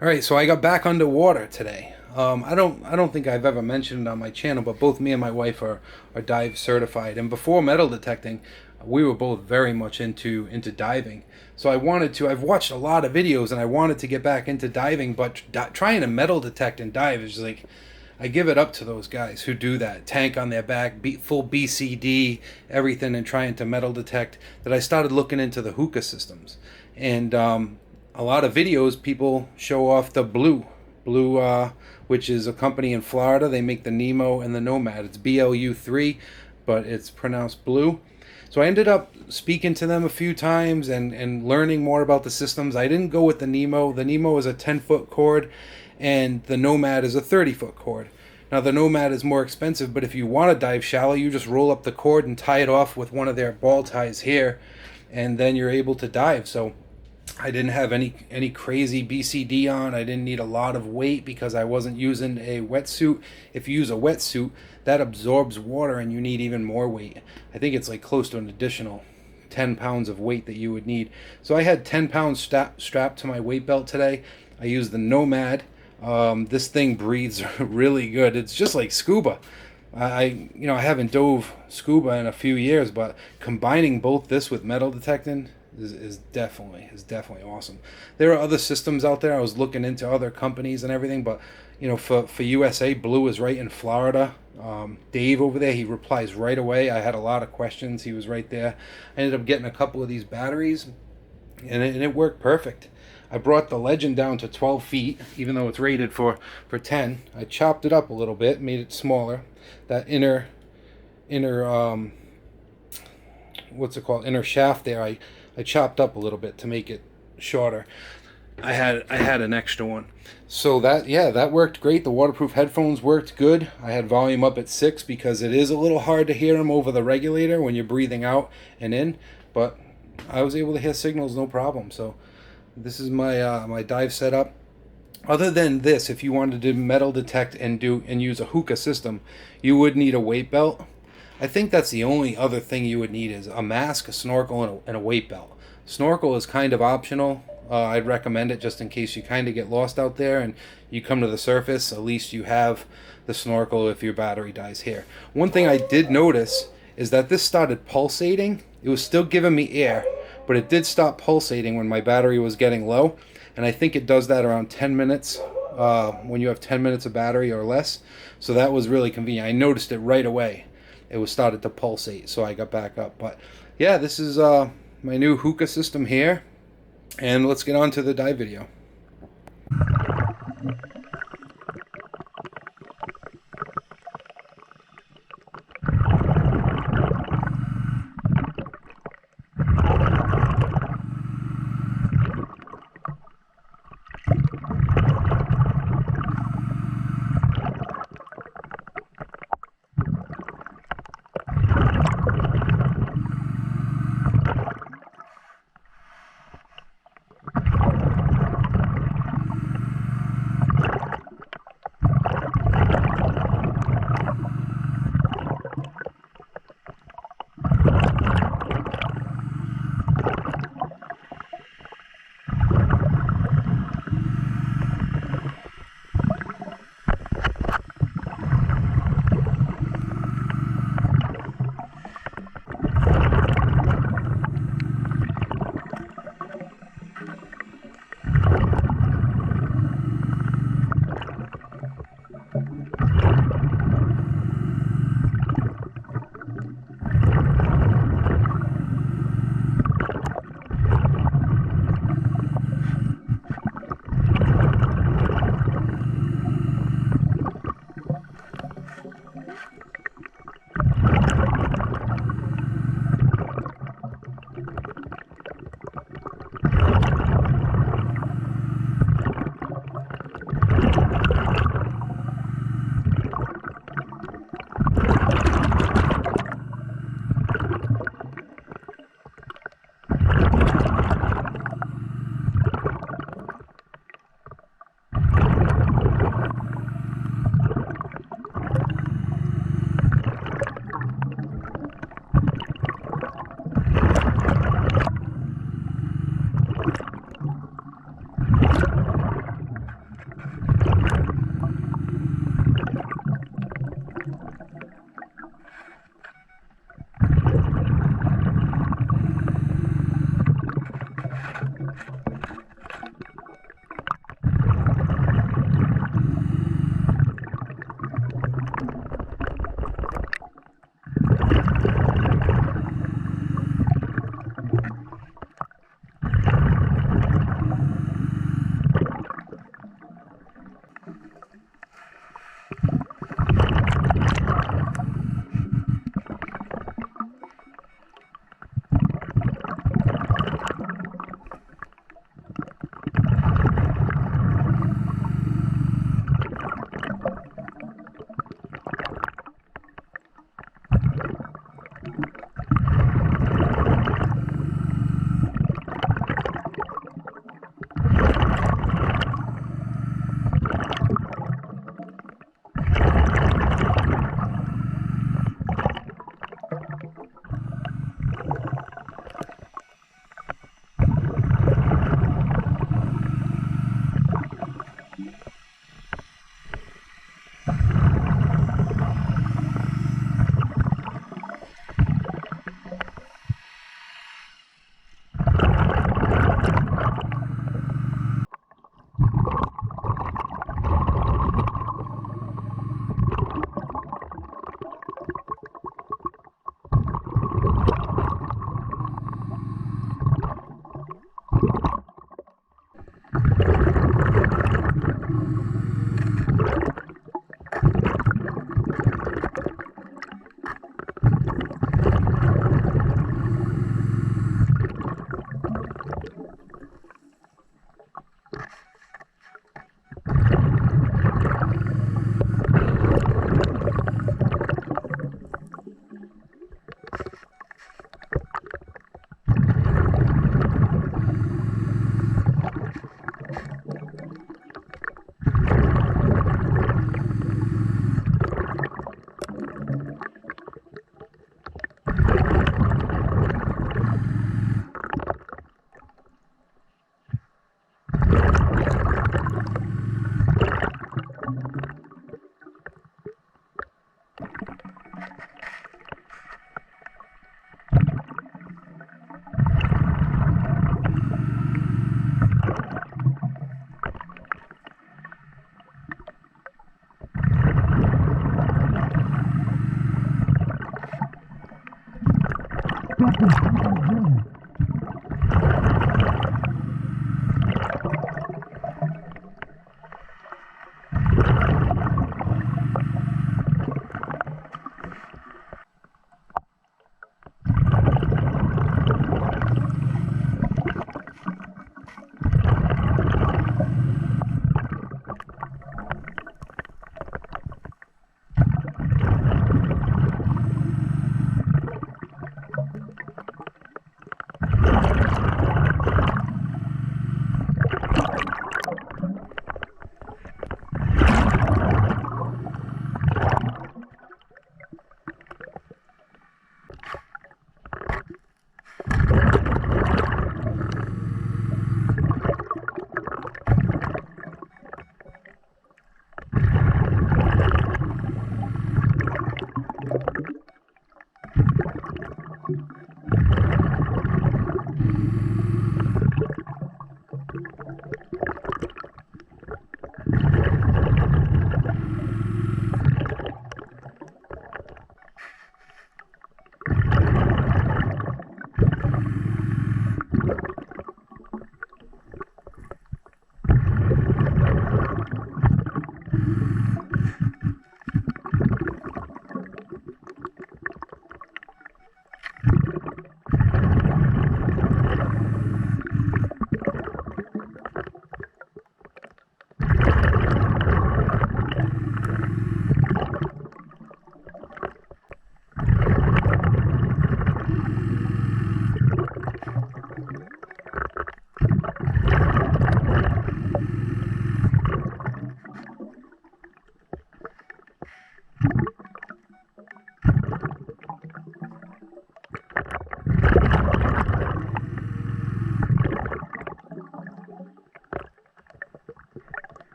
All right, so I got back underwater today. I don't think I've ever mentioned it on my channel, but both me and my wife are dive certified. And before metal detecting, we were both very much into diving. So I've watched a lot of videos, and I wanted to get back into diving, but trying to metal detect and dive is like, I give it up to those guys who do that. Tank on their back, full BCD, everything, and trying to metal detect. That I started looking into the hookah systems, and a lot of videos people show off the BLU, which is a company in Florida. They make the Nemo and the Nomad. It's BLU3, but it's pronounced blue. So I ended up speaking to them a few times and learning more about the systems. I didn't go with the Nemo. The Nemo is a 10-foot cord, and the Nomad is a 30-foot cord. Now, the Nomad is more expensive, but if you want to dive shallow, you just roll up the cord and tie it off with one of their ball ties here, and then you're able to dive. So I didn't have any crazy BCD on. I didn't need a lot of weight because I wasn't using a wetsuit. If you use a wetsuit, that absorbs water and you need even more weight. I think it's like close to an additional 10 pounds of weight that you would need. So I had 10 pounds strapped to my weight belt today. I used the Nomad. This thing breathes really good. It's just like scuba. I haven't dove scuba in a few years, but combining both this with metal detecting is definitely awesome. There are other systems out there. I was looking into other companies and everything, but for USA, Blue is right in Florida. Dave over there, he replies right away. I had a lot of questions. He was right there. I ended up getting a couple of these batteries, and it worked perfect. I brought the Legend down to 12 feet, even though it's rated for 10. I chopped it up a little bit, made it smaller. That inner what's it called, inner shaft there, I chopped up a little bit to make it shorter. I had an extra one. So that worked great. The waterproof headphones worked good. I had volume up at 6 because it is a little hard to hear them over the regulator when you're breathing out and in, but I was able to hear signals no problem. So this is my dive setup. Other than this, if you wanted to metal detect and use a hookah system, you would need a weight belt. I think that's the only other thing you would need is a mask, a snorkel, and a weight belt. Snorkel is kind of optional. I'd recommend it just in case you kind of get lost out there and you come to the surface. At least you have the snorkel if your battery dies here. One thing I did notice is that this started pulsating. It was still giving me air, but it did stop pulsating when my battery was getting low. And I think it does that around 10 minutes when you have 10 minutes of battery or less. So that was really convenient. I noticed it right away. It was started to pulsate, so I got back up. But yeah, this is my new hookah system here, and let's get on to the dive video.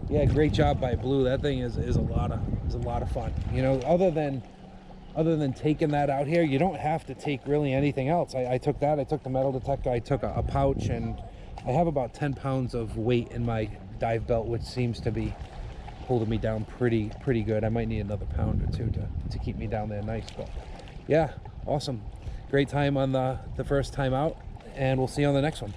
Yeah, great job by Blue. That thing is a lot of fun. You know, other than taking that out here, you don't have to take really anything else. I took that, I took the metal detector, I took a pouch, and I have about 10 pounds of weight in my dive belt, which seems to be holding me down pretty good. I might need another pound or two to keep me down there nice. But yeah, awesome. Great time on the first time out, and we'll see you on the next one.